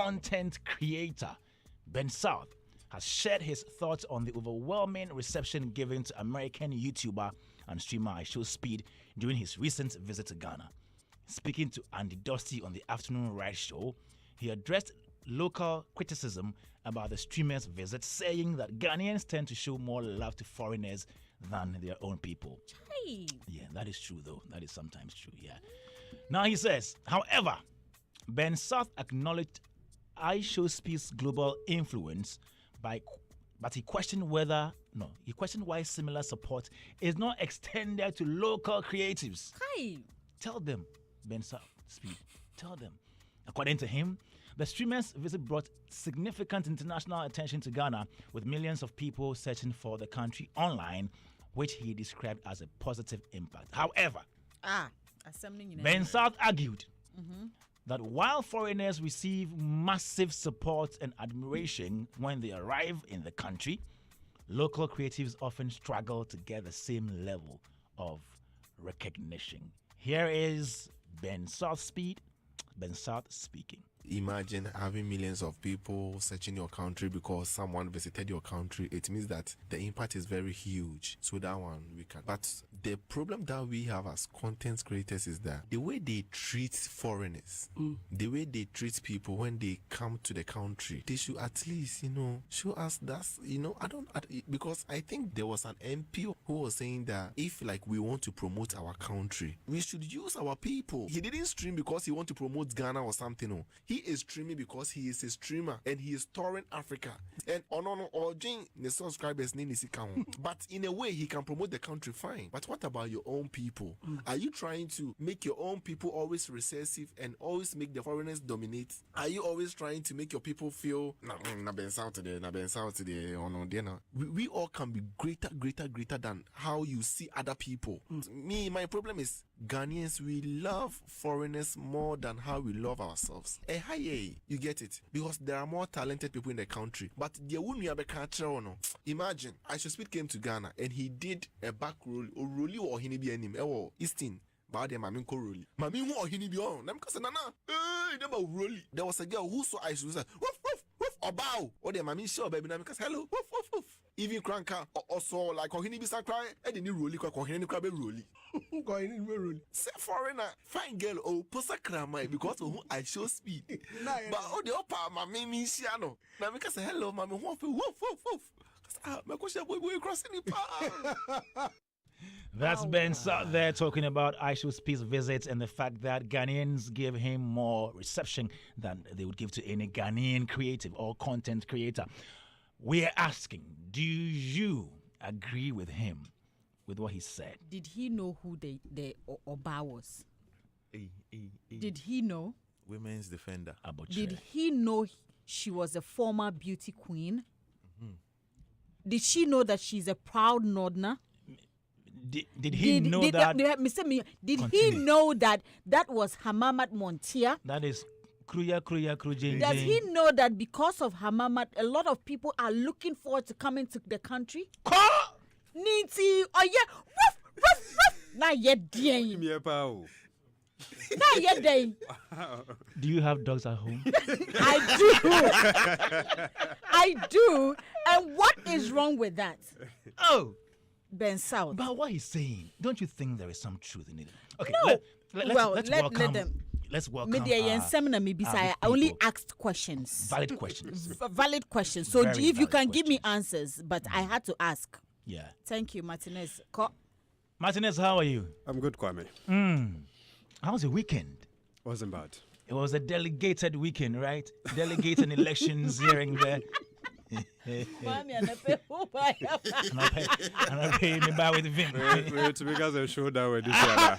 content creator, Ben South, has shared his thoughts on the overwhelming reception given to American YouTuber and streamer iShowSpeed during his recent visit to Ghana. Speaking to Andy Dusty on the Afternoon Ride Show, he addressed local criticism about the streamer's visit, saying that Ghanaians tend to show more love to foreigners than their own people. Hey. Yeah, that is true, though. That is sometimes true, yeah. Now he says, however, Ben South acknowledged iShowSpeed's global influence, but he questioned why similar support is not extended to local creatives. Hi. Tell them, Ben South Speed, tell them. According to him, the streamer's visit brought significant international attention to Ghana, with millions of people searching for the country online, which he described as a positive impact. However, Ben South argued that while foreigners receive massive support and admiration when they arrive in the country, local creatives often struggle to get the same level of recognition. Here is Ben South speaking. Imagine having millions of people searching your country because someone visited your country. It means that the impact is very huge. So that one we can. But the problem that we have as content creators is that the way they treat foreigners, the way they treat people when they come to the country, they should at least, show us that, because I think there was an MP who was saying that if we want to promote our country, we should use our people. He didn't stream because he want to promote Ghana or something. No. He is streaming because he is a streamer and he is touring Africa. And the subscribers name is but in a way he can promote the country fine. But what about your own people? Are you trying to make your own people always recessive and always make the foreigners dominate? Are you always trying to make your people feel we all can be greater than how you see other people. My problem is Ghanaians, we love foreigners more than how we love ourselves. You get it? Because there are more talented people in the country. But imagine, iShowSpeed came to Ghana and he did a back roll or Easton. There was a girl who saw iShowSpeed said, woof, woof, woof, or bow. Or the mammy show baby because hello, woof, woof, woof. Even Cranka also like Kohini Bisa cry, and the new rolly, Kohini Crabbe rolly. Say foreigner, fine girl, Posa Kramai, because of who iShowSpeed. But the opa, my mammy Shiano. Now because hello, mammy, woof, woof, woof, woof. My question, we're crossing the path. That's Ben South there talking about iShowSpeed's visits and the fact that Ghanaians give him more reception than they would give to any Ghanaian creative or content creator. We're asking, do you agree with him, with what he said? Did he know who the Oba was? Did he know? Women's defender. Did he know she was a former beauty queen? Did she know that she's a proud Northerner? Did he know that? Did he know that was Hamamat Montia? That is Kruya Krujin. Does he know that because of Hamamat, a lot of people are looking forward to coming to the country? Ninti, oh yeah, ruff, ruff, ruff. Not yet, day. Not yet, day. Do you have dogs at home? I do. And what is wrong with that? Oh. Ben South. But what he's saying, don't you think there is some truth in it? Okay, no. Let's welcome them. Let's welcome I only asked questions. Valid questions. Valid questions. So if you can give me answers, but I had to ask. Yeah. Thank you, Martinez. Martinez, how are you? I'm good, Kwame. How was your weekend? Wasn't bad. It was a delegated weekend, right? Delegated elections here and there. Mommy, and I pay me back with Vim. To because of showdown with this showdown.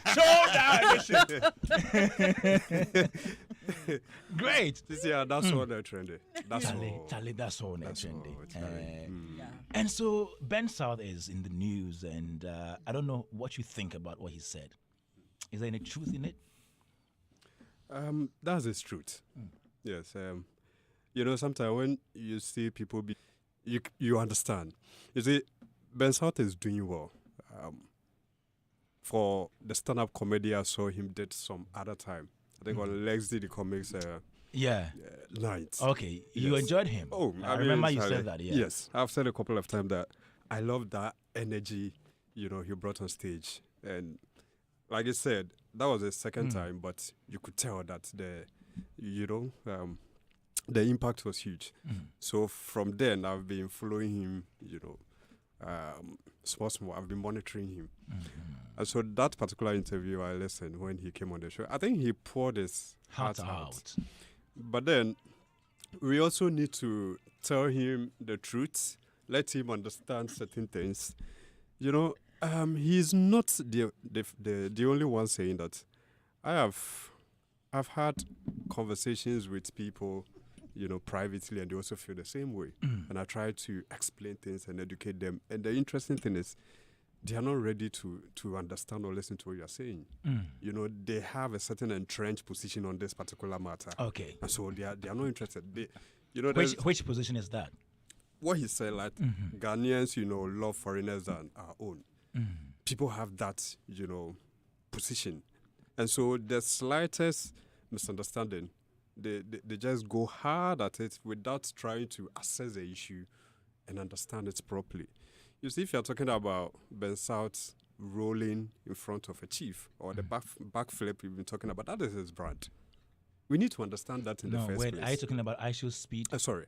Great. This year, that's all they're trendy. Charlie, that's all they're trendy. And so Ben South is in the news, and I don't know what you think about what he said. Is there any truth in it? That's his truth. Yes. Sometimes when you see people you understand. You see, Ben South is doing well. For the stand-up comedy I saw him did some other time. I think on Lex did the comics, night. Okay, you Yes. enjoyed him. Oh, I remember you entirely. said that. Yeah. Yes, I've said a couple of times that I love that energy, he brought on stage. And like I said, that was the second time, but you could tell that the impact was huge. So from then, I've been following him, small. I've been monitoring him. And so that particular interview I listened when he came on the show, I think he poured his heart out. But then we also need to tell him the truth, let him understand certain things. He's not the only one saying that. I've had conversations with people, privately, and they also feel the same way. And I try to explain things and educate them. And the interesting thing is, they are not ready to understand or listen to what you're saying. They have a certain entrenched position on this particular matter. Okay. And so they are not interested. Which position is that? What he said, like Ghanaians, love foreigners than our own. People have that, position. And so the slightest misunderstanding, they just go hard at it without trying to assess the issue and understand it properly. You see, if you're talking about Ben South rolling in front of a chief or the backflip you've been talking about, that is his brand. We need to understand that in the first place. Are you talking about I Should Speed? Sorry.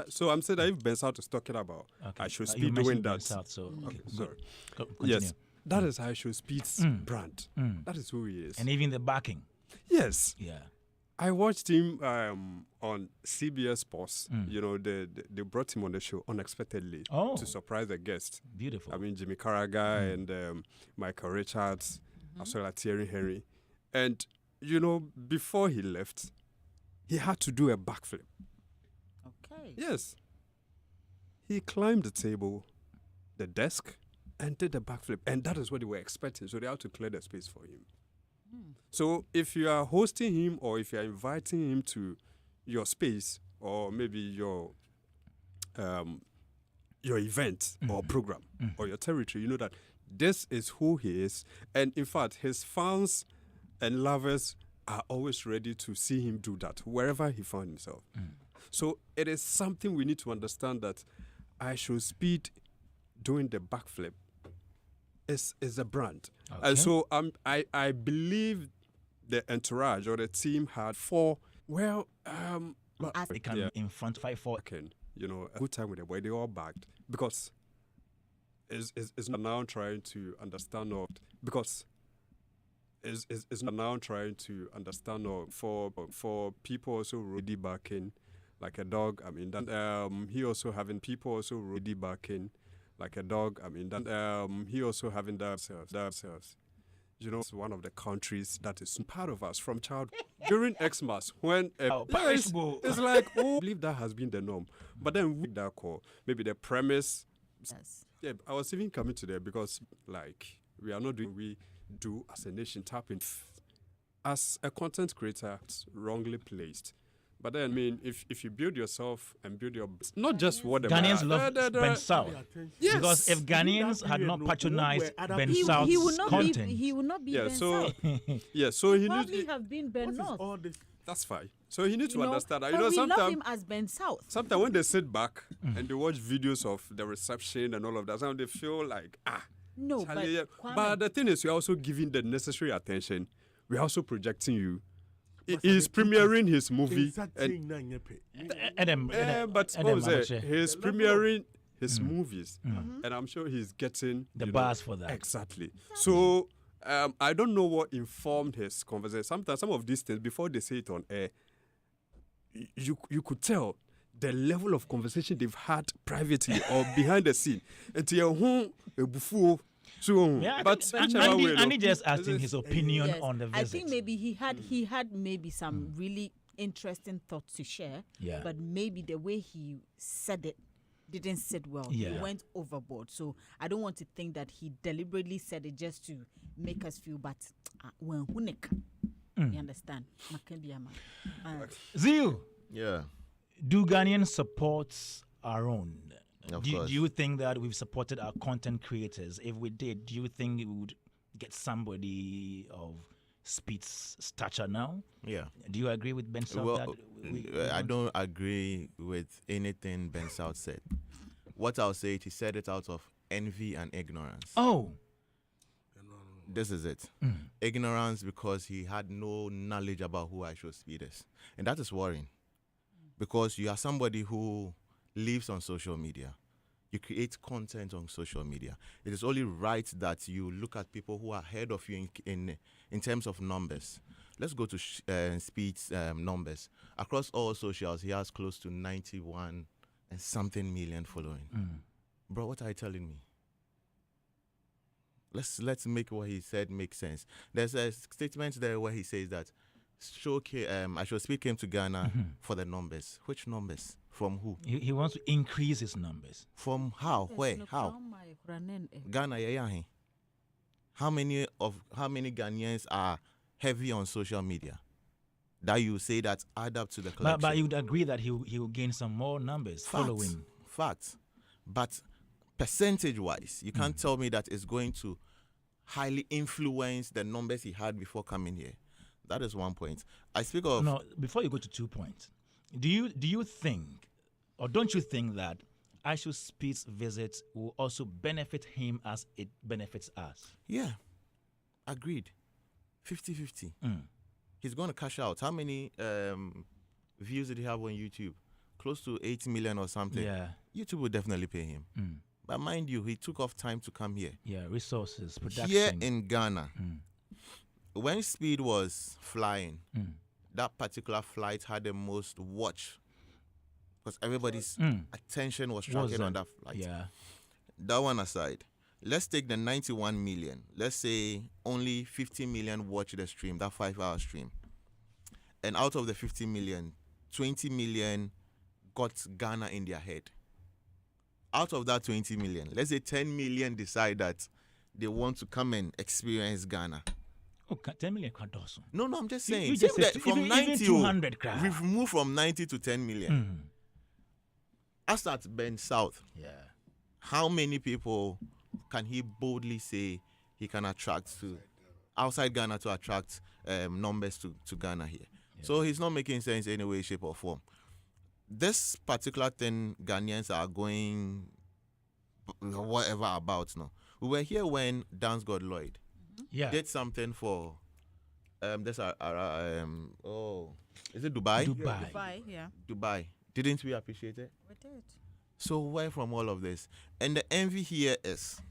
So I'm saying that if Ben South is talking about I Should You Speed doing mentioned Ben that. South, so Okay, good. sorry. Continue. Yes, that is I Should Speed's brand. That is who he is. And even the backing. Yes. Yeah. I watched him on CBS Sports. They brought him on the show unexpectedly to surprise a guest. Beautiful. I mean, Jimmy Carragher and Michael Richards, as well as Thierry Henry. And, before he left, he had to do a backflip. Okay. Yes. He climbed the table, the desk, and did a backflip. And that is what they were expecting. So they had to clear the space for him. So if you are hosting him or if you are inviting him to your space or maybe your event or program or your territory, you know that this is who he is. And in fact, his fans and lovers are always ready to see him do that wherever he found himself. So it is something we need to understand that I Should Speed doing the backflip is a brand. Okay. And so I believe the entourage or the team had They can in front fight for. a good time with the boy. They all bagged because is now trying to understand for people also really backing like a dog. I mean that he also having people also really backing like a dog. I mean that he also having themselves. It's one of the countries that is part of us from childhood. During Xmas, when it's like, I believe that has been the norm. But then with that call, maybe the premise. Yes. Yeah, I was even coming to there because, we are not doing we do as a nation tapping. As a content creator, it's wrongly placed. But then, I mean, if you build yourself and build your... Not just what the... Ghanaians love Ben South. Yes. Because if Ghanaians had not patronized Ben South's he would not content... He would not be Ben so... South. so he Probably needs... have been Ben North. That's fine. So he needs to understand that. But we love sometimes... him as Ben South. Sometimes when they sit back and they watch videos of the reception and all of that, sometimes they feel like, No, Charlie, but but the thing is, you're also giving the necessary attention. We're also projecting you. He's premiering his movie. But what was it? He's premiering his movies. And I'm sure he's getting... the bars for that. Exactly. So I don't know what informed his conversation. Sometimes some of these things, before they say it on air, you could tell the level of conversation they've had privately or behind the scene. Yeah, but Andy just asked him his opinion Yes. on the visit. I think maybe he had maybe some really interesting thoughts to share. Yeah. But maybe the way he said it didn't sit well. Yeah. He went overboard. So I don't want to think that he deliberately said it just to make us feel bad. When you understand? Zio, Yeah. do Ghanaian supports our own? Of Do course. you think that we've supported our content creators? If we did, do you think we would get somebody of Speed's stature now. Yeah. Do you agree with Ben South? Well, I don't agree with anything Ben South said. What I'll say, he said it out of envy and ignorance. Oh. This is it. Ignorance because he had no knowledge about who I Show Speed is. And that is worrying. Because you are somebody who lives on social media. You create content on social media. It is only right that you look at people who are ahead of you in terms of numbers. Let's go to Speed's numbers. Across all socials, he has close to 91 and something million following. Bro, what are you telling me? Let's make what he said make sense. There's a statement there where he says that I Show Speed came to Ghana for the numbers. Which numbers? From who? He wants to increase his numbers. From how? Where? How? Ghana, yeah. How many Ghanaians are heavy on social media? That you say that add up to the collection. But you would agree that he will gain some more numbers following. Fact. But percentage-wise, you can't tell me that it's going to highly influence the numbers he had before coming here. That is one point. I speak of... No, before you go to 2 points, do you think, or don't you think that I Show Speed's visit will also benefit him as it benefits us? Yeah, agreed. 50-50. He's going to cash out. How many views did he have on YouTube? Close to 8 million or something. Yeah. YouTube will definitely pay him. But mind you, he took off time to come here. Yeah, resources, production. Here in Ghana, when Speed was flying, that particular flight had the most watch because everybody's attention was tracking on that flight. Yeah. That one aside, let's take the 91 million. Let's say only 50 million watch the stream, that 5-hour stream. And out of the 50 million, 20 million got Ghana in their head. Out of that 20 million, let's say 10 million decide that they want to come and experience Ghana. Oh, 10 million. No, I'm just saying. You just said from even 90, 200 we've moved from 90 to 10 million. As at Ben South, how many people can he boldly say he can attract to outside Ghana to attract numbers to Ghana here? So he's not making sense any way, shape, or form. This particular thing Ghanaians are going whatever about now. We were here when Dance God Lloyd did something for is it Dubai? Dubai, yeah. Dubai. Didn't we appreciate it? We did. So where from all of this? And the envy here is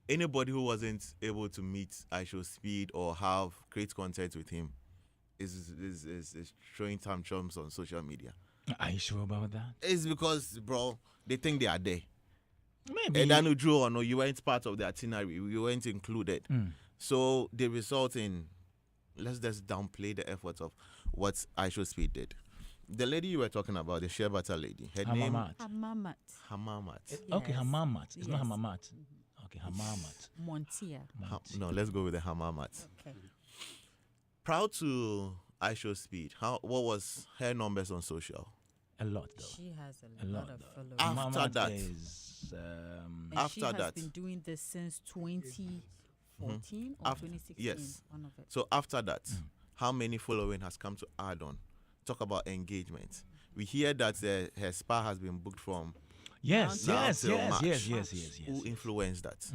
anybody who wasn't able to meet I Show Speed or have great content with him is showing tantrums on social media. Are you sure about that? It's because, bro, they think they are there. Maybe. And then Drew or no, you weren't part of the itinerary. You weren't included. So they result in, let's just downplay the efforts of what I Show Speed did. The lady you were talking about, the share butter lady, her name? Hamamat. Okay, Yes. Hamamat. It's not Yes. Hamamat. Okay, Hamamat. Montia. No, let's go with the Hamamat. Okay. Proud to I Show Speed. What was her numbers on social? A lot, though. She has a A lot lot, of though. followers. After Hamamat that, is, And after she has that. been doing this since 2014 or After- 2016. yes. One of it. So after that, how many following has come to add on? Talk about engagement. We hear that her spa has been booked from yes, Now yes, till yes, March. yes, yes, yes, who yes. influenced that.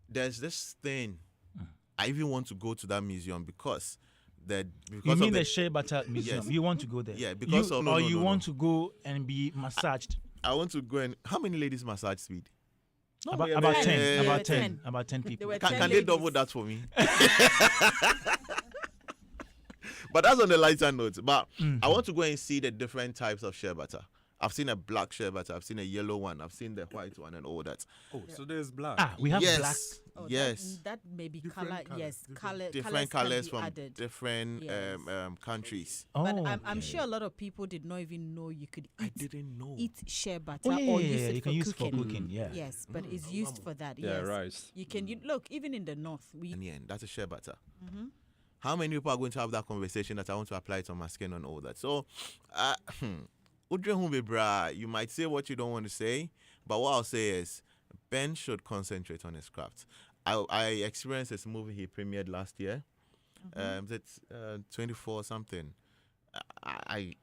There's this thing. I even want to go to that museum because You of mean the the Shea Butter Museum? Yes. You want to go there? Yeah, because you, of- no, or no, you no, want no. to go and be massaged? I want to go and how many ladies massage Speed? About, we are about there. 10, There about were 10, 10. about 10 people. were Can 10 they ladies. double that for me? But that's on the lighter note. But I want to go and see the different types of shea butter. I've seen a black shea butter. I've seen a yellow one. I've seen the white one and all that. Oh, so there's black. We have yes. black. Oh, yes. That may be Different color. colours, Yes, Different can colors be from added. different Yes. countries. Oh, But I'm okay. sure a lot of people did not even know you could I eat, didn't know. shea butter Oh, yeah, or yeah, use yeah, it you for can use cooking. for cooking, yeah. Yes, but it's used for that. Yeah, yes. right. You can look even in the north. And yeah, that's a shea butter. How many people are going to have that conversation that I want to apply it on my skin and all that? So, you might say what you don't want to say, but what I'll say is Ben should concentrate on his craft. I experienced this movie he premiered last year. It's 24 something.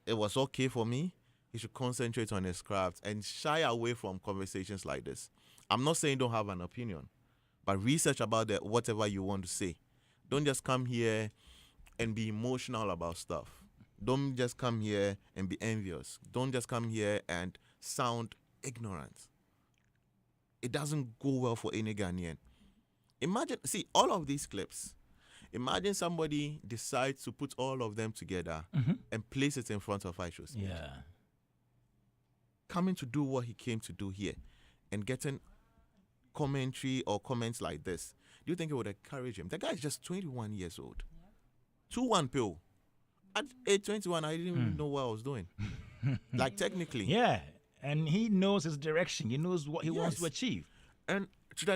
It was okay for me. He should concentrate on his craft and shy away from conversations like this. I'm not saying don't have an opinion, but research about whatever you want to say. Don't just come here and be emotional about stuff. Don't just come here and be envious. Don't just come here and sound ignorant. It doesn't go well for any Ghanaian. Imagine, see, all of these clips. Imagine somebody decides to put all of them together and place it in front of Aisho's. Yeah. Coming to do what he came to do here and getting commentary or comments like this, do you think it would encourage him? The guy is just 21 years old. 2-1 pill. At age 21, I didn't even know what I was doing. Like, technically. Yeah. And he knows his direction. He knows what he wants to achieve. And to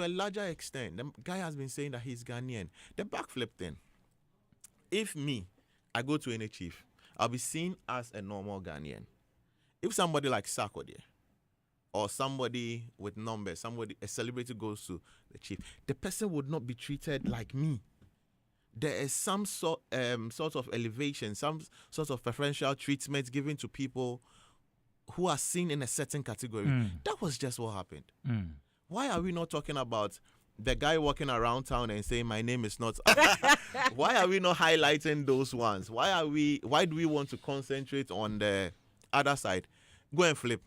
a larger extent, the guy has been saying that he's Ghanaian. The backflip thing. If I go to any chief, I'll be seen as a normal Ghanaian. If somebody like Sarkodie or somebody with numbers, a celebrity goes to the chief, the person would not be treated like me. There is some sort of elevation, some sort of preferential treatment given to people who are seen in a certain category. That was just what happened. Why are we not talking about the guy walking around town and saying my name is not? Why are we not highlighting those ones? Why do we want to concentrate on the other side? Go and flip.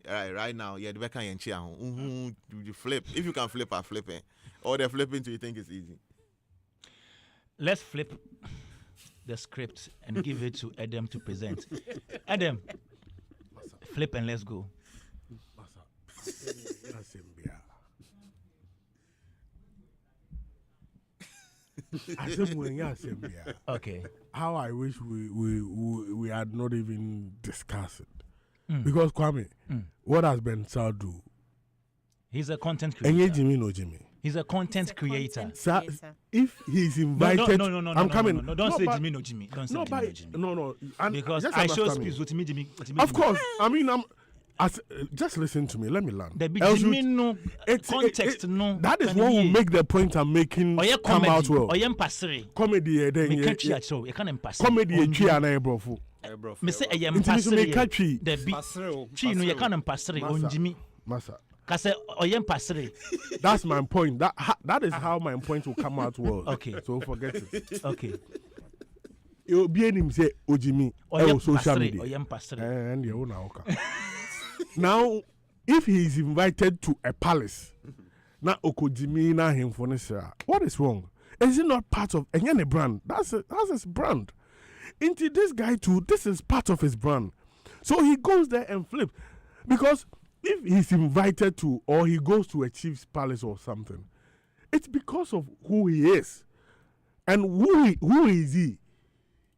Right now, yeah, the back and you flip. If you can flip, I flip it. Or they're flipping till you think it's easy. Let's flip the script and give it to Adam to present. Adam, flip and let's go. Okay. How I wish we had not even discussed it. Because Kwame, what has Ben Sal do? He's a content creator. Jimmy. He's a content creator. Sir, if he's invited, no, I'm coming. No, don't say Jimmy, no Jimmy. Don't say Jimmy, no Jimmy. No. And because I show speaks with Jimmy. Of course. I mean, just listen to me. Let me learn. The Jimmy no context no. That is what will make the point I'm making come out well. Comedy then. Me can't chat so. You can't pass. Comedy tria na ebrofu. Me say I am passing. The big chi no you can't pass on Jimmy. Massa. Kase oyem passere. That's my point. That is how my point will come out well. Okay. So forget it. Okay. It will be him say Ojimi on social media. Oyem passere. And you know. Now, if he is invited to a palace, na Okojimi na him for what is wrong? Is it not part of any brand? That's his brand. Into this guy too, this is part of his brand. So he goes there and flips. Because if he's invited to or he goes to a chief's palace or something, it's because of who he is. And who is he?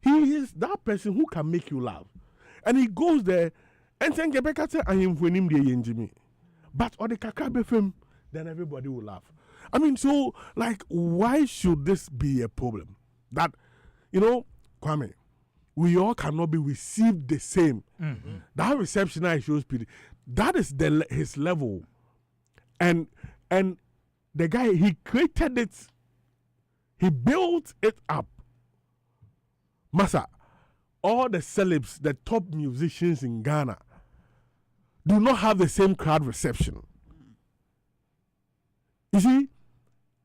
He is that person who can make you laugh. And he goes there and saying, but or the kakabe film, then everybody will laugh. I mean, so, like, why should this be a problem? That, Kwame, we all cannot be received the same. Mm-hmm. That reception I shows pity. That is his level. And the guy, he created it. He built it up. Massa, all the celebs, the top musicians in Ghana, do not have the same crowd reception. You see,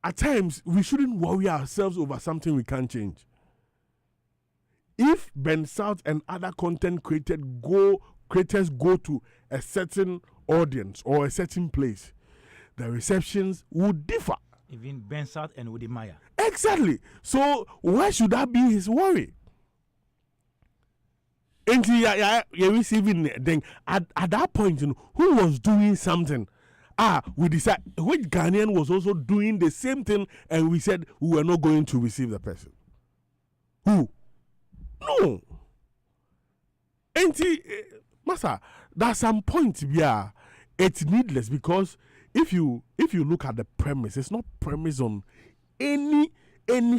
at times, we shouldn't worry ourselves over something we can't change. If Ben South and other content creators go to a certain audience or a certain place, the receptions would differ. Even Ben South and Woody Maya. Exactly. So why should that be his worry? And you're receiving then at that point, who was doing something? We decided which Ghanaian was also doing the same thing, and we said we were not going to receive the person. Who? No. And Master, there's some point where it's needless because if you look at the premise, it's not premise on any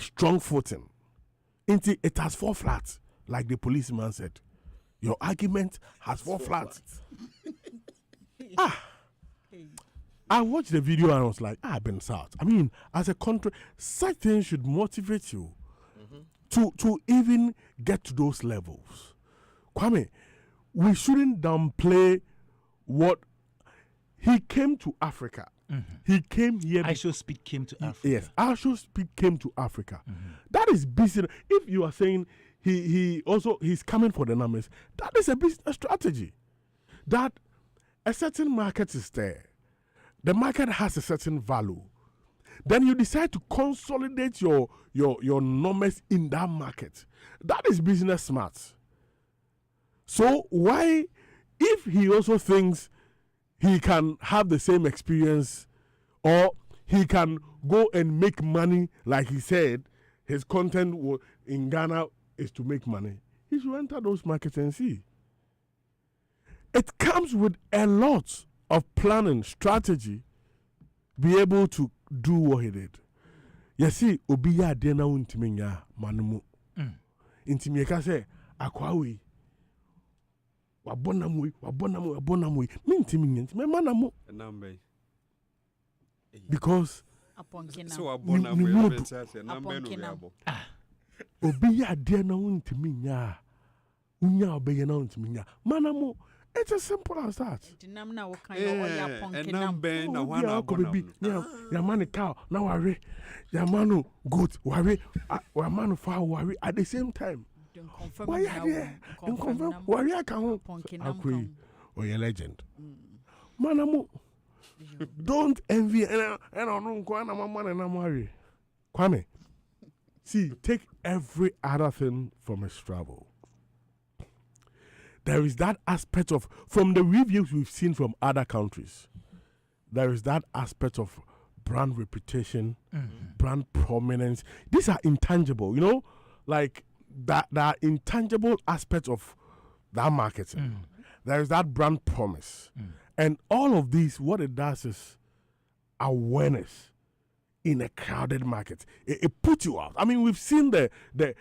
strong footing. It has four flats, like the policeman said. Your argument has four flats. I watched the video and I was like, I've been South. I mean, as a country, such things should motivate you to even get to those levels. Kwame, we shouldn't downplay what he came to Africa. He came here. I Should Speak came to Africa. Yes, I Should Speak came to Africa. That is business. If you are saying he's coming for the numbers, that is a business strategy. That a certain market is there. The market has a certain value. Then you decide to consolidate your numbers in that market. That is business smart. So why, if he also thinks he can have the same experience or he can go and make money, like he said, his content in Ghana is to make money, he should enter those markets and see. It comes with a lot of planning, strategy, be able to do what he did. You see, obiya dena untiminya manumu. Intimiyeka say, akwawi. Wabonamui. Mintiminya, me manamu. Because obiya dena untiminya. Unya obeye na untiminya. Manamu. It's as simple as that. Yamani cow, now worry. Yamanu goat, worry. Yamanu fowl, worry at the same time. Why are there? And confirm, worry, I can't. Akui, or your legend. Manamu, don't envy and I don't go and I'm worry. Kwame, see, take every other thing from his travel. There is that aspect of, from the reviews we've seen from other countries, there is that aspect of brand reputation, brand prominence. These are intangible, you know, like that are intangible aspects of that marketing. There is that brand promise. And all of these, what it does is awareness in a crowded market. It puts you out. I mean, we've seen the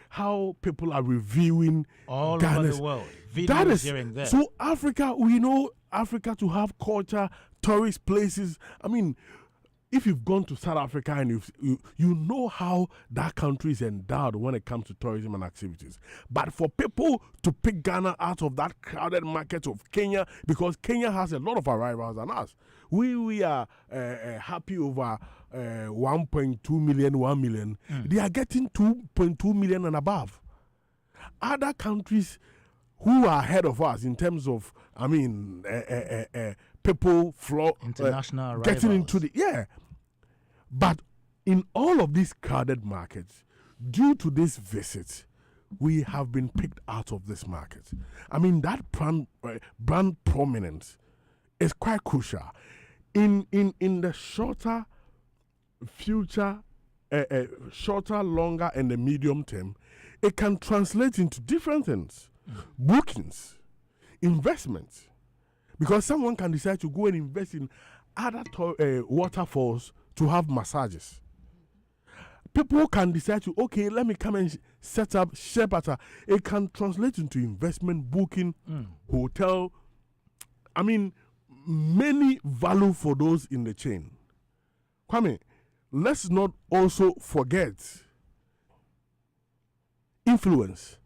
how people are reviewing all Ghana's, over the world. Videos that is, here and there. So Africa, we know Africa to have culture, tourist places. I mean, if you've gone to South Africa and you know how that country is endowed when it comes to tourism and activities. But for people to pick Ghana out of that crowded market of Kenya, because Kenya has a lot of arrivals than us, we are happy over 1.2 million, 1 million. They are getting 2.2 million and above. Other countries who are ahead of us in terms of, I mean, people international getting arrivals. into the But in all of these crowded markets, due to this visit, we have been picked out of this market. I mean, that brand prominence is quite crucial. In the shorter future, shorter, longer, and the medium term, it can translate into different things. Bookings, investments. Because someone can decide to go and invest in other waterfalls to have massages. People can decide to, okay, let me come and set up share butter. It can translate into investment, booking, hotel. I mean, many value for those in the chain. Kwame, let's not also forget influence.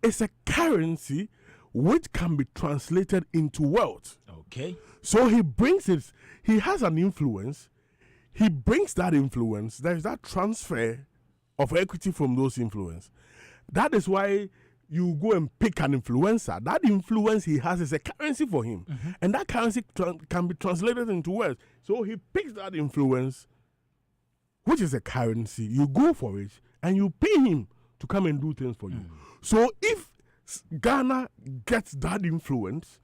It's a currency which can be translated into wealth. Okay. So he brings it, he has an influence, he brings that influence, there's that transfer of equity from those influence. That is why you go and pick an influencer. That influence he has is a currency for him. And that currency can be translated into wealth. So he picks that influence, which is a currency, you go for it, and you pay him to come and do things for you. So if Ghana gets that influence,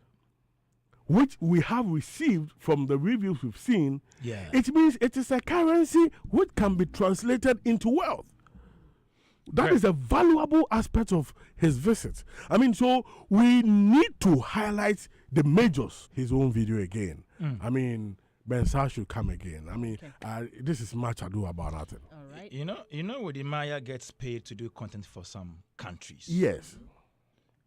which we have received from the reviews we've seen, it means it is a currency which can be translated into wealth. That is a valuable aspect of his visit. I mean, so we need to highlight the majors. His own video again. I mean, Ben Sar should come again. I mean, this is much ado about nothing. All right. You know, Woody Maya gets paid to do content for some countries. Yes.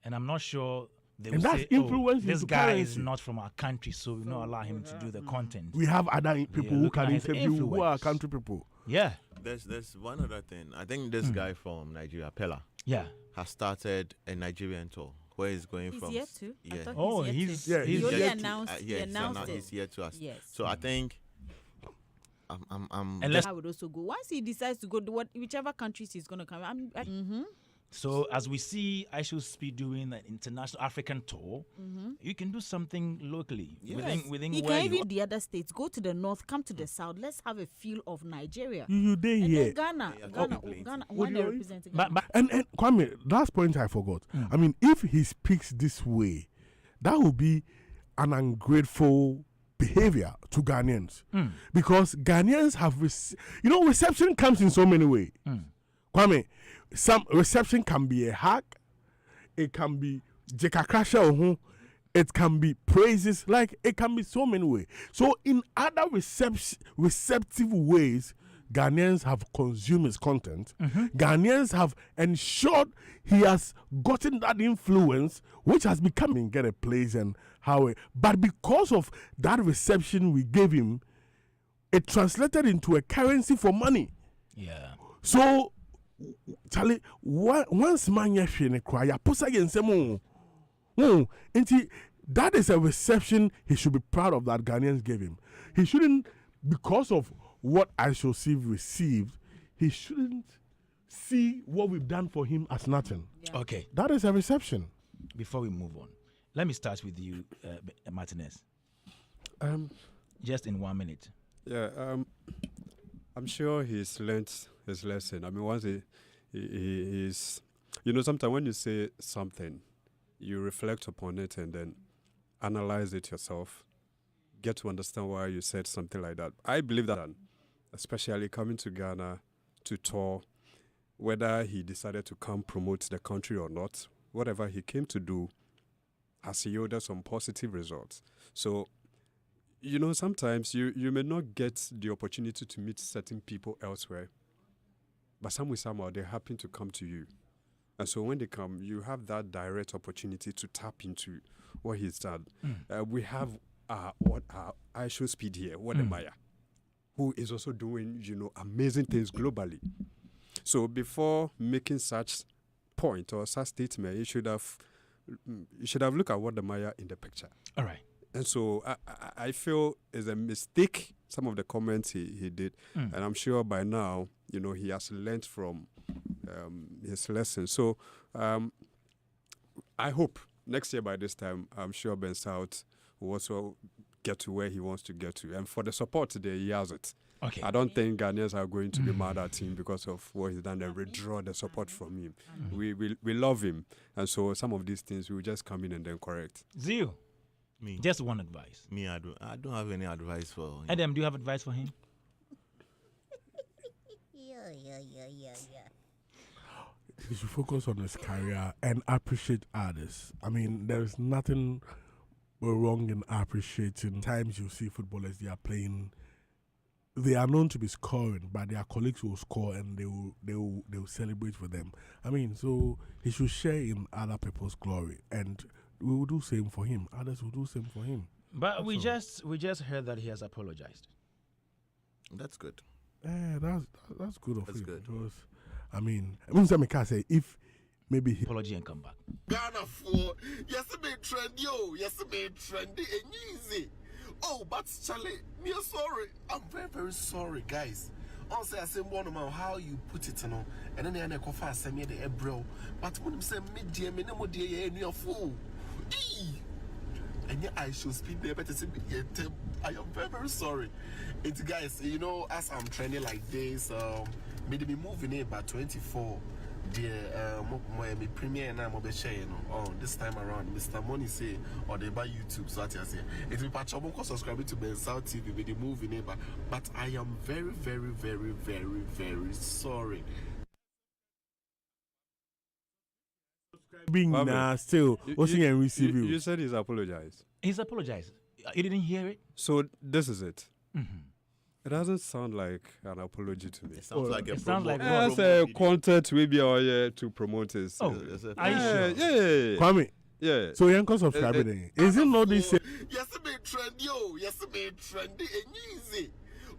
And I'm not sure They And will that's say, influence this into guy is currency. not from our country, so we not allow him to do the content. We have other people who looking can at his interview who are influence. country people. Yeah, There's one other thing. I think this guy from Nigeria, Pella, yeah. has started a Nigerian tour where he's going He's from. yet to. I Yeah. thought Oh, he's he's yet to. he's He only yet to. announced. He announced he's it. here to us. Yes. So I think I'm And let's I would also go once he decides to go to whichever countries he's going to come. So as we see I Should Speed doing an international African tour, you can do something locally within He where can you even the other states. Go to the north, come to the south. Let's have a feel of Nigeria. You there And here. then Ghana, Yeah, Ghana, plenty. Ghana. What When do they you- represent Ghana. but And Kwame, last point I forgot. I mean, if he speaks this way, that would be an ungrateful behavior to Ghanaians. Because Ghanaians have, reception comes in so many ways. Kwame, some reception can be a hug, it can be jekakasha, it can be praises, like it can be so many ways. So in other receptive ways, Ghanaians have consumed his content. Ghanaians have ensured he has gotten that influence, which has become in get a place and how it. But because of that reception we gave him, it translated into a currency for money. yeah. So, Charlie, once man yeshene cry, ya pusa yensemo. That is a reception he should be proud of that Ghanaians gave him. He shouldn't, because of what I Shall See received, he shouldn't see what we've done for him as nothing. Okay, That is a reception. before we move on, let me start with you, Martinez. Just in 1 minute. Yeah, I'm sure he's learnt his lesson. I mean, once he's, sometimes when you say something, you reflect upon it and then analyze it yourself, get to understand why you said something like that. I believe that, especially coming to Ghana to tour, whether he decided to come promote the country or not, whatever he came to do has yielded some positive results. So, sometimes you may not get the opportunity to meet certain people elsewhere, but somehow they happen to come to you. And so when they come, you have that direct opportunity to tap into what he's done. We have what I Should Speed here, Maya, who is also doing, amazing things globally. So before making such point or such statement, you should have looked at Maya in the picture. All right. And so I feel it's a mistake, some of the comments he did. And I'm sure by now, he has learned from his lesson. So I hope next year by this time, I'm sure Ben South will also get to where he wants to get to. And for the support today, he has it. Okay. I don't think Ghanaians are going to be mad at him because of what he's done and withdraw the support from him. We love him. And so some of these things we will just come in and then correct. Zio, me. just one advice. Me, I don't have any advice for him. Adam, do you have advice for him? He should focus on his career and appreciate others. I mean, there is nothing wrong in appreciating. Times you see footballers, they are playing. They are known to be scoring, but their colleagues will score and they will celebrate for them. I mean, so he should share in other people's glory, and we will do same for him. Others will do same for him. But we just heard that he has apologized. That's good. Yeah, that's good of That's him. good. Because, I mean, I can say if maybe he Apology and come back. Ghana for yes, me trend yo, yes, me trendy and easy. Oh, but Charlie, me sorry. I'm very, very sorry, guys. Also, I say one about how you put it, and then I go fast, send me the bro. But when you say media, me no dear, and you're fool. And yeah, I should speak there, but I am very, very sorry. It's guys, as I'm trending like this, maybe me moving in by 24. My premiere and I'm this time around Mr. Money say or they buy YouTube, so I say it will patch up subscribing to Ben South TV with the movie neighbor, but I am very, very, very, very, very sorry. being still watching and receiving. You said he's apologized. He's apologized. You didn't hear it? So this is it. It doesn't sound like an apology to me. It sounds like a it sounds like As a content we be to promote his. Oh, Yes, are you sure? Yeah. Kwame, Yeah. So you can subscribe it. Is it not this? Yes, it be trendy. Yes, it be trendy and easy.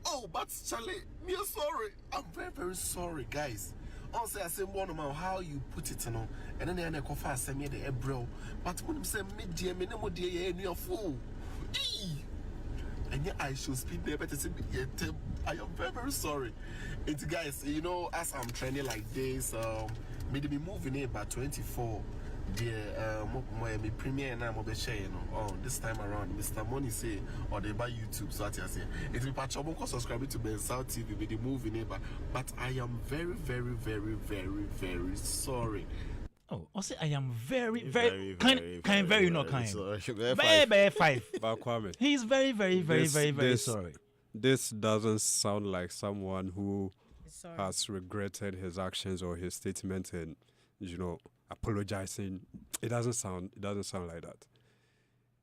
Oh, but Charlie, me sorry. I'm very, very sorry, guys. Also, I say one about how you put it, you know, and then I confess I send me the bro. But when you say mid-year, me no more dear, and you're fool. And yeah, I should speak there, but I am very, very sorry. It's guys, you know, as I'm training like this, maybe moving in by 24. My premiere and I'm sharing this time around. Mr. Money say, or they buy YouTube, so I say, it's be patch up, subscribing to Ben South TV with the movie neighbor. But I am very, very, very, very, very sorry. Oh, I say I am very, very kind, very not kind. Very, 5. He's very, very, very, very sorry. This doesn't sound like someone who has regretted his actions or his statement and, you know, apologizing. It doesn't sound like that.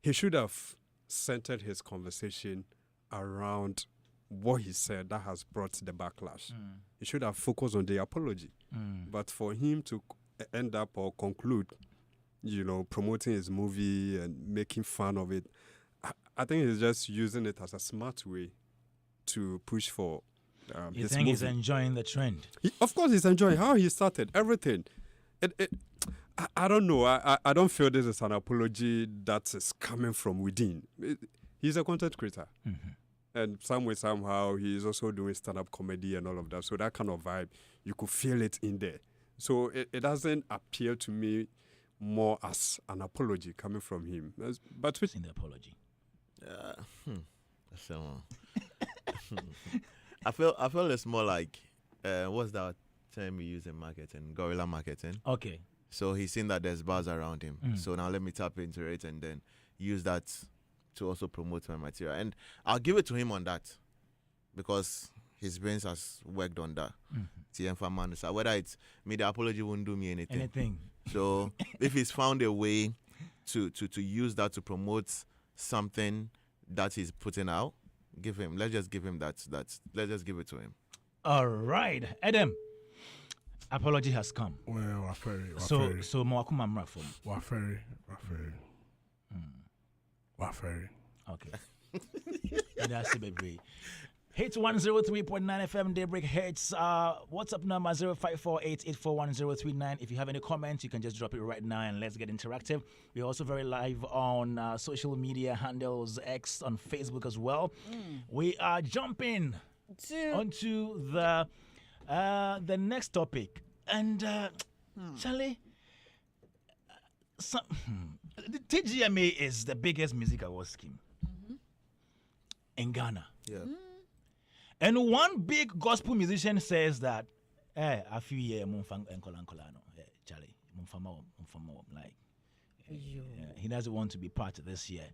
He should have centered his conversation around what he said that has brought the backlash. He should have focused on the apology. But for him to end up or conclude, you know, promoting his movie and making fun of it, I think he's just using it as a smart way to push for you his think movie. he's enjoying the trend? Of course he's enjoying how he started everything. I don't know. I don't feel this is an apology that is coming from within. He's a content creator. And some way, somehow, he's also doing stand-up comedy and all of that. So that kind of vibe, you could feel it in there. So it doesn't appear to me more as an apology coming from him. But in the apology. So, I feel it's more like what's that term we use in marketing? Guerrilla marketing. Okay. So he's seen that there's buzz around him. So now let me tap into it and then use that to also promote my material. And I'll give it to him on that because his brains has worked on that. So whether it's me, the apology won't do me anything. So if he's found a way to use that to promote something that he's putting out, let's just give him that. Let's just give it to him. All right, Adam. Apology has come. Well, so Mwakuma Mrafum. Waferi. Okay. That's baby. Hits 103.9 FM Daybreak Hits. WhatsApp number 0548841039. If you have any comments, you can just drop it right now and let's get interactive. We're also very live on social media handles, X, on Facebook as well. We are jumping onto the next topic. And Charlie, the TGMA is the biggest music award scheme in Ghana. Yeah. And one big gospel musician says that, a few years, Charlie, like, he doesn't want to be part of this year.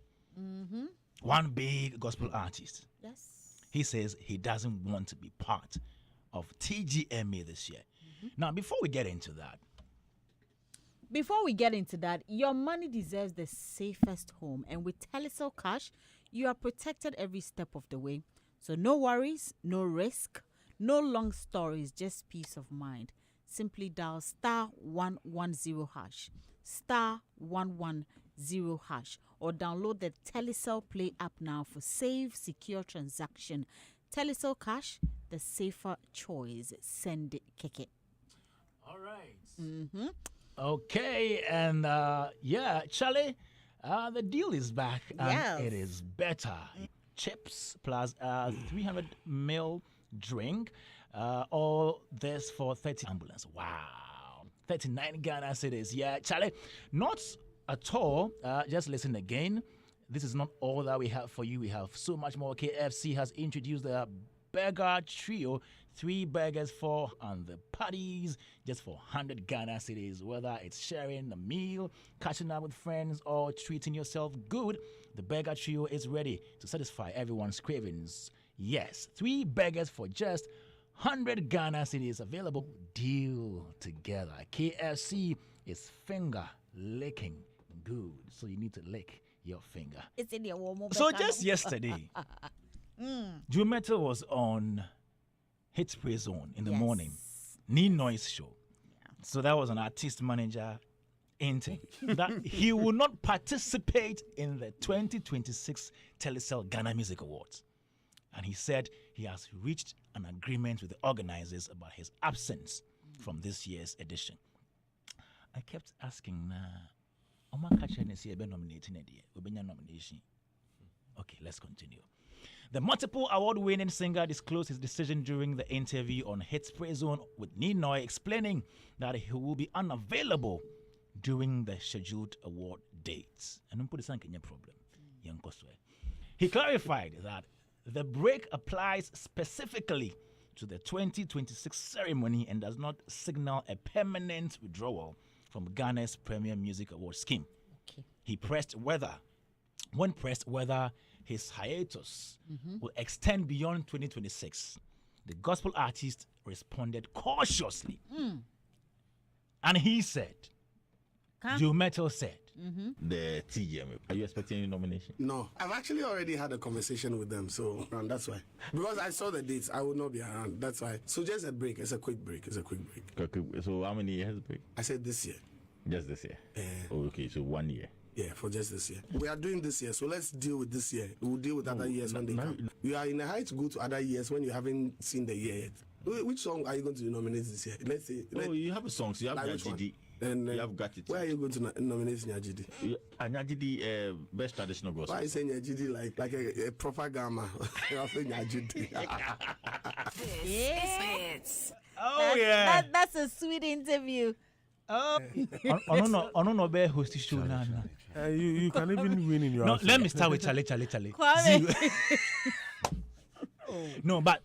One big gospel artist. Yes. He says he doesn't want to be part of TGMA this year. Now, before we get into that, your money deserves the safest home. And with Telecel Cash, you are protected every step of the way. So no worries, no risk, no long stories, just peace of mind. Simply dial *110#, *110#, or download the Telecel Play app now for safe, secure transaction. Telecel Cash, the safer choice. Send it, keke. all right. Okay, and Charlie, the deal is back and it is better. Chips plus 300 ml drink. All this for 30 ambulance. Wow. 39 Ghana cedis. Yeah, Charlie. Not at all. Just listen again. This is not all that we have for you. We have so much more. KFC has introduced the burger trio. 3 burgers for and the parties just for 100 Ghana cedis. Whether it's sharing a meal, catching up with friends, or treating yourself good, the burger trio is ready to satisfy everyone's cravings. Yes, 3 burgers for just 100 Ghana cedis available. Deal together. KFC is finger licking good, so you need to lick your finger. It's in your warm. So just yesterday, Drew Metal was on Hit Spray Zone in the morning. Need Noise show. So that was an artist manager hinting that he will not participate in the 2026 Telecel Ghana Music Awards. And he said he has reached an agreement with the organizers about his absence from this year's edition. I kept asking, nomination. Okay, let's continue. The multiple award-winning singer disclosed his decision during the interview on Hits Praise Zone with Ninoy, explaining that he will be unavailable during the scheduled award dates. And problem. He clarified that the break applies specifically to the 2026 ceremony and does not signal a permanent withdrawal from Ghana's Premier Music Award scheme. Okay. He when pressed whether his hiatus will extend beyond 2026, the gospel artist responded cautiously. And he said, Joe Metal said, the TGM. Are you expecting any nomination? No, I've actually already had a conversation with them, so that's why. Because I saw the dates, I will not be around. That's why. So just a break. It's a quick break. Okay, so how many years break? I said this year. Just this year. Okay, so 1 year. Yeah, for just this year. We are doing this year, so let's deal with this year. We'll deal with other years when they come. You are in a hurry to go to other years when you haven't seen the year yet. Which song are you going to nominate this year? Let's say. You have a song, so you have Nyajidi. You have got it. Where are you going to nominate Nyajidi? Nyajidi, best traditional gospel. Why are you saying Nyajidi like a proper gamma? I'll say Nyajidi. Yes. oh yeah. That's a sweet interview. Oh, no, be host show now. You can even win in your No, house. let me start with Charlie. Kwame. No, but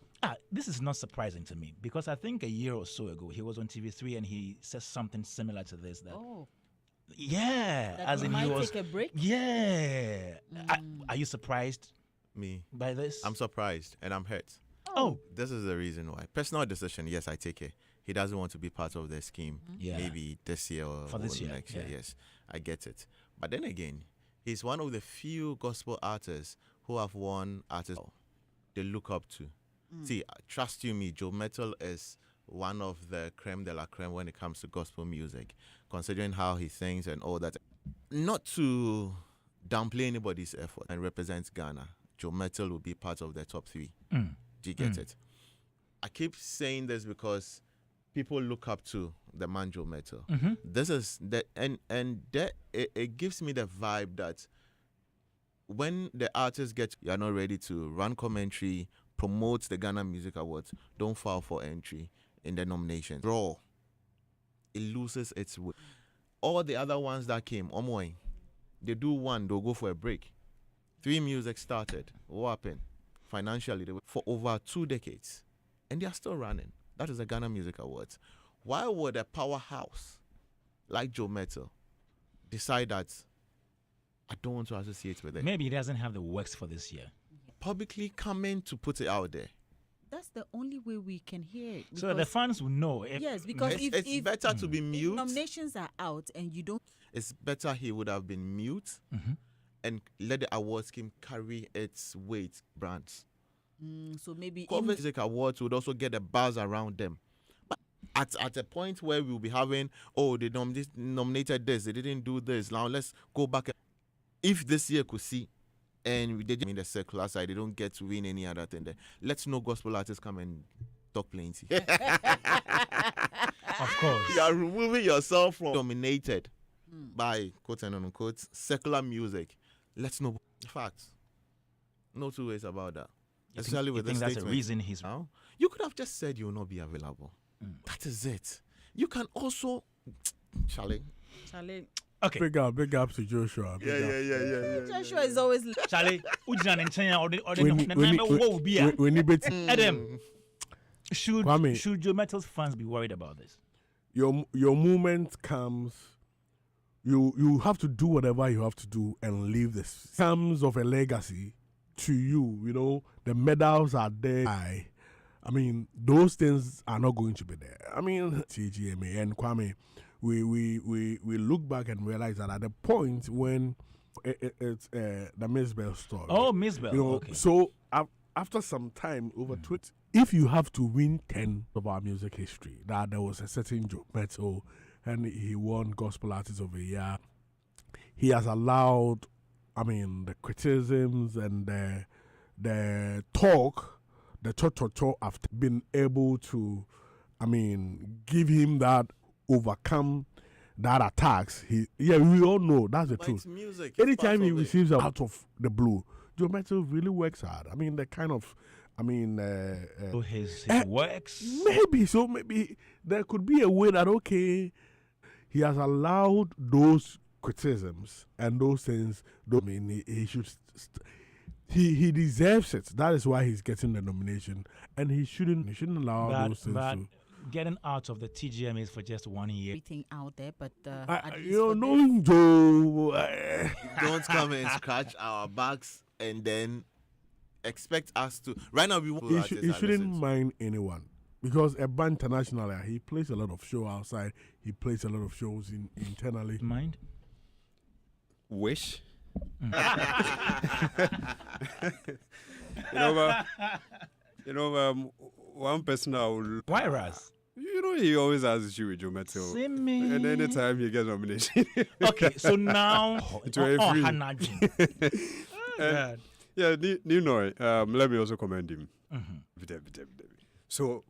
this is not surprising to me because I think a year or so ago he was on TV3 and he said something similar to this. That yeah, That as he in might he was take a break? Yeah. Are you surprised Me, by this? I'm surprised and I'm hurt. Oh, This is the reason why. Personal decision, yes, I take it. He doesn't want to be part of the scheme. Yeah. Maybe this year or For this year, next year. yeah. Yes, I get it. But then again, he's one of the few gospel artists who have won artists they look up to. See, trust you me, Joe Metal is one of the creme de la creme when it comes to gospel music, considering how he sings and all that. Not to downplay anybody's effort and represents Ghana, Joe Metal will be part of the top 3. Do you get it? I keep saying this because people look up to the man Joe Metal. This is that, and that it gives me the vibe that when the artists you are not ready to run commentary, promote the Ghana Music Awards, don't file for entry in the nomination. Draw. It loses its weight. All the other ones that came, they do one, they'll go for a break. 3 Music started. What happened? Financially, they were for over 2 decades. And they are still running. That is the Ghana Music Awards. Why would a powerhouse like Joe Metal decide that I don't want to associate with it? maybe he doesn't have the works for this year. Publicly coming to put it out there. That's the only way we can hear it. So the because- fans will know. yes, because It's if better to be if mute. nominations are out and you don't, It's better he would have been mute and let the award scheme carry its weight brands. so maybe Cover Music Awards would also get a buzz around them. But at a point where we'll be having, they nominated this, they didn't do this. Now let's go back. If this year could see, and they didn't in the circular side, they don't get to win any other thing there. Let's no gospel artists come and talk plenty. Of course. You are removing yourself from dominated by quote and unquote secular music. Let's know facts. No 2 ways about that. Especially with you think this that's the statement. reason he's Now, you could have just said you will not be available. That is it. You can also, Charlie. okay. Big up to Joshua. Big up. Joshua is always Charlie, ujina nchenya or When you bet Adam, Kwame. should Joe Metal's fans be worried about this? your moment comes, you have to do whatever you have to do and leave this terms of a legacy to you. You know, the medals are there. I mean, those things are not going to be there. I mean, TGMA and Kwame, we look back and realize that at the point when it's the Miss Bell story. Oh, Miss Bell. You know, okay. so after some time over Twitter, if you have to win 10 of our music history, that there was a certain Joe Metal and he won Gospel Artist of the Year. He has allowed, the criticisms and the talk, the talk have been able to, give him that, overcome that attacks. We all know that's the truth. It's music. Anytime he receives out of the blue, Joe Mettle really works hard. The kind of, his works. Maybe there could be a way that okay, he has allowed those criticisms and those things. He should. He deserves it. That is why he's getting the nomination, and he shouldn't allow those things to. Getting out of the TGMAs for just 1 year. Everything out there, but knowing Joe, don't come and scratch our backs and then expect us to. Right now, he shouldn't mind anyone because Eba International, he plays a lot of show outside. He plays a lot of shows internally. Mind? Wish. One person I will. Why, Raz? He always asks you with Joe Mettle. And anytime he gets nomination. Okay, so now. Let me also commend him. So,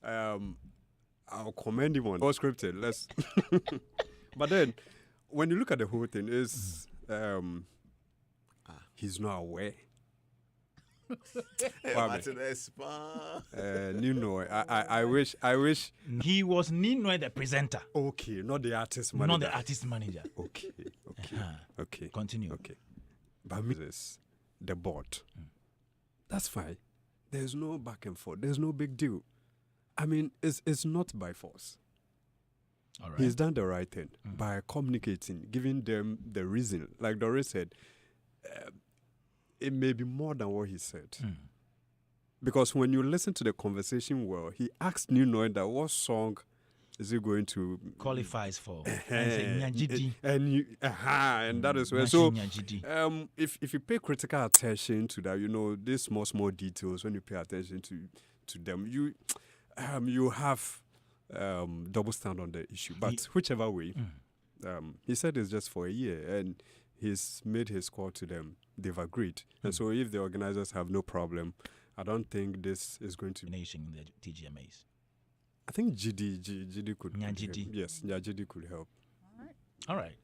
I'll commend him on all scripted. But then, when you look at the whole thing, he's not aware. I wish he was Ninoy the presenter. Okay, not the artist manager. Not the artist manager. Okay. Continue. Okay. But the board. That's fine. There's no back and forth. There's no big deal. It's not by force. All right. He's done the right thing by communicating, giving them the reason. Like Doris said, it may be more than what he said. Because when you listen to the conversation he asked Ninoy that what song is he going to qualifies for? And that is where. So, if you pay critical attention to that, these small details, when you pay attention to them, you have double stand on the issue. But whichever way, he said it's just for a year, and he's made his call to them. They've agreed. And so if the organizers have no problem, I don't think this is going to... Nation the TGMAs. I think GD could help. Yes, GD could help. All right.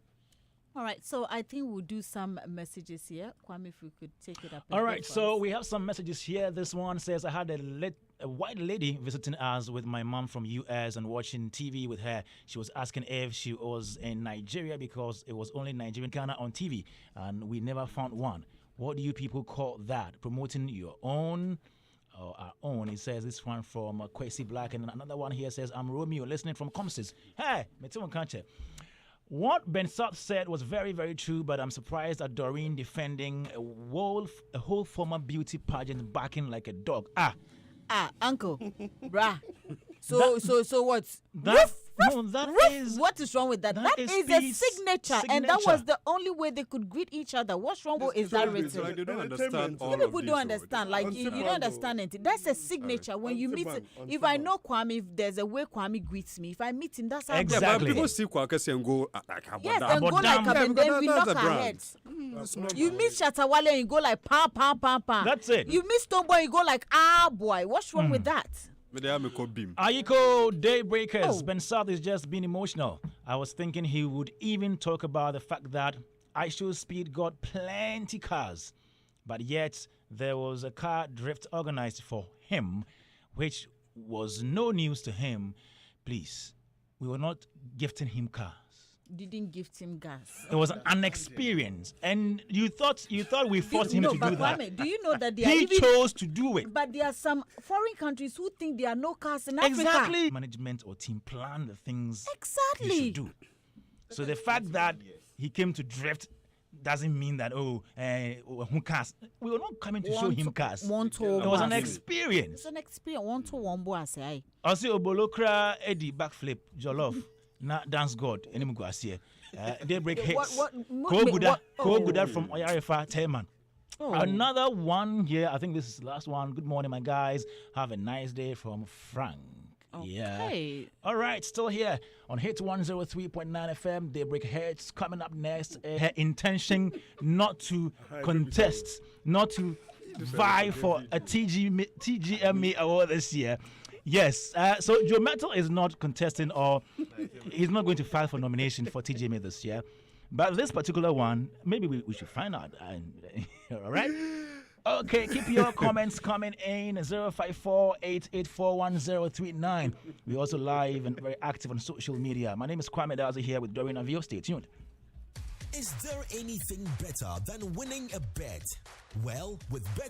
So I think we'll do some messages here. Kwame, if we could take it up. All right. So we have some messages here. This one says, I had a white lady visiting us with my mom from US and watching TV with her. She was asking if she was in Nigeria because it was only Nigerian Ghana on TV and we never found one. What do you people call that? Promoting your own or our own? It says this one from Kwesi Black, and another one here says, I'm Romeo listening from Comsys. Hey, what Ben South said was very, very true, but I'm surprised at Doreen defending a whole former beauty pageant barking like a dog. Uncle, brah. So what? What is wrong with that? That is a signature, and that was the only way they could greet each other. What's wrong with is that written? Like they don't understand. People don't understand. Like you don't understand it. That's a signature. When you meet, if I know Kwame, if there's a way Kwame greets me, if I meet him, that's how. Exactly. Yeah, but people see Kwakesi and go like yes, and go like up, and then we knock our heads. You meet Shatawale and you go like pam pam pam pam. That's it. You meet Stoneboy and you go like boy. What's wrong with that? Ayiko Daybreakers. Ben South is just being emotional. I was thinking he would even talk about the fact that I Show Speed got plenty cars, but yet there was a car drift organized for him, which was no news to him. Please, we were not gifting him cars. Didn't gift him gas. It was an experience, and you thought we forced him to do that. Kwame, do you know that he chose to do it? But there are some foreign countries who think there are no cars in Africa. Exactly. Management or team plan the things he should do. So the fact that he came to drift doesn't mean that who cars. We were not coming to show him cars. It was an experience. It's an experience. One to one boy say. I see Obolokra Eddie backflip jollof. Na dance god enimu go asie Daybreak Hits Ko Guda from Oyarifa Teman. Another one here. I think this is the last one. Good morning, my guys. Have a nice day from Frank. Okay. All right, still here on Hit 103.9 FM. Daybreak Hits coming up next. Her intention not to contest, not to vie for a TGMA award this year. Yes, so Joe Metal is not contesting, or he's not going to file for nomination for TGMA this year. But this particular one, maybe we should find out. All right? Okay, keep your comments coming in 054-884-1039. We're also live and very active on social media. My name is Kwame Dazi here with Dorian Avio. Stay tuned. Is there anything better than winning a bet? Well, with Bet